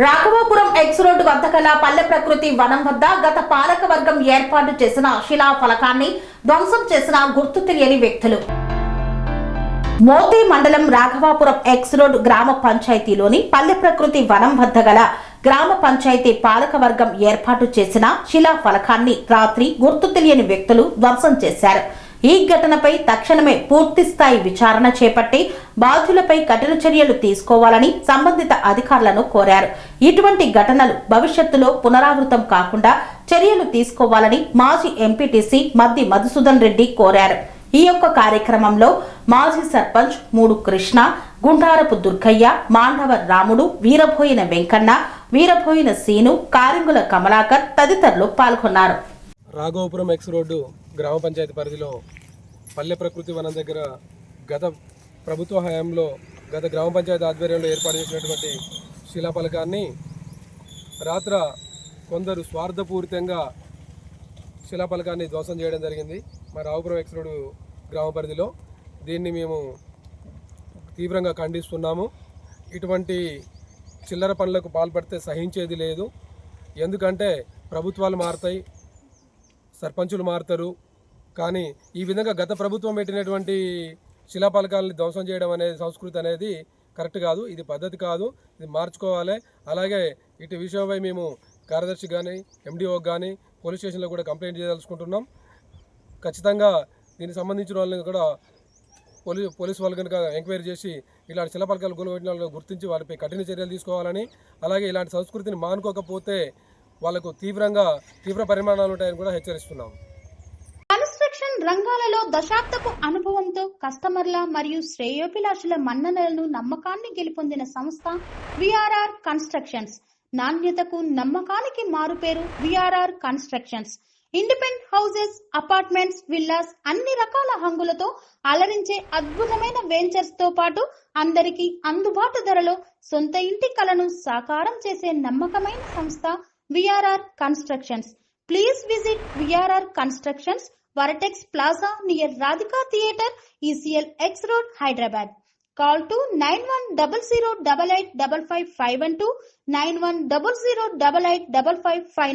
Raghavapuram X road వద్ద గల పల్లె ప్రకృతి వనం వద్ద గత పాలక వర్గం ఏర్పాటు చేసిన శిలా ఫలకాన్ని ధ్వంసం చేసిన గుర్తు తెలియని వ్యక్తులు. మోతి మండలం రాఘవాపురం ఎక్స్ రోడ్ గ్రామ పంచాయతీలోని పల్లె ప్రకృతి వనం వద్ద గల గ్రామ పంచాయతీ పాలక వర్గం ఏర్పాటు చేసిన శిలా ఫలకాన్ని రాత్రి గుర్తు తెలియని వ్యక్తులు ధ్వంసం చేశారు. ఈ ఘటనపై తక్షణమే పూర్తి స్థాయి విచారణ చేపట్టి బాధ్యులపై కఠిన చర్యలు తీసుకోవాలని సంబంధిత అధికారులను కోరారు. ఇటువంటి ఘటనలు భవిష్యత్తులో పునరావృతం కాకుండా చర్యలు తీసుకోవాలని మాజీ ఎంపీటీసీ మద్ది మధుసూదన్ రెడ్డి కోరారు. ఈ యొక్క కార్యక్రమంలో మాజీ సర్పంచ్ మూడు కృష్ణ, గుండారపు దుర్గయ్య, మాండవ రాముడు, వీరబోయిన వెంకన్న, వీరబోయిన సీను, కారింగుల కమలాకర్ తదితరులు పాల్గొన్నారు. రాఘవాపురం ఎక్స్ రోడ్డు గ్రామ పంచాయతీ పరిధిలో పల్లె ప్రకృతి వనం దగ్గర గత ప్రభుత్వ హయాంలో గత గ్రామ పంచాయతీ ఆధ్వర్యంలో ఏర్పాటు చేసినటువంటి శిలాఫలకాన్ని రాత్ర కొందరు స్వార్థపూరితంగా శిలాఫలకాన్ని ధ్వంసం చేయడం జరిగింది. మా రాఘవాపురం ఎక్స్ రోడ్డు గ్రామ పరిధిలో దీన్ని మేము తీవ్రంగా ఖండిస్తున్నాము. ఇటువంటి చిల్లర పనులకు పాల్పడితే సహించేది లేదు. ఎందుకంటే ప్రభుత్వాలు మారుతాయి, సర్పంచులు మారుతారు, కానీ ఈ విధంగా గత ప్రభుత్వం పెట్టినటువంటి శిలాఫలకాలని ధ్వంసం చేయడం అనేది సంస్కృతి అనేది కరెక్ట్ కాదు. ఇది పద్ధతి కాదు, ఇది మార్చుకోవాలి. అలాగే ఇటు విషయంపై మేము కార్యదర్శి కానీ ఎండిఓకి కానీ పోలీస్ స్టేషన్లో కూడా కంప్లైంట్ చేయదలుచుకుంటున్నాం. ఖచ్చితంగా దీనికి సంబంధించిన వాళ్ళని కూడా పోలీసు వాళ్ళు కనుక ఎంక్వైరీ చేసి ఇలాంటి శిలాఫలకాలు గొలవెట్టిన వాళ్ళని గుర్తించి వారిపై కఠిన చర్యలు తీసుకోవాలని, అలాగే ఇలాంటి సంస్కృతిని మానుకోకపోతే వాళ్లకు తీవ్ర పరిమాణాలు ఉంటాయని కూడా హెచ్చరిస్తున్నాం. కన్స్ట్రక్షన్ రంగాలలో దశాబ్దపు అనుభవంతో కస్టమర్ల మరియు శ్రేయోభిలాషుల మన్ననలను నమ్మకాన్ని గెలుపొందిన సంస్థ విఆర్ఆర్ కన్స్ట్రక్షన్స్. నాణ్యతకు నమ్మకానికి మారుపేరు VRR constructions. Independent houses, apartments, villas అన్ని రకాల హంగులతో అలరించే అద్భుతమైన వెంచర్స్ తో పాటు అందరికీ అందుబాటు ధరలో సొంత ఇంటి కలను సాకారం చేసే నమ్మకమైన సంస్థ VRR Constructions. Please visit VRR Constructions, Varatex Plaza near Radhika Theatre, ECL X Road, Hyderabad. Call to 9100885551 9100885559.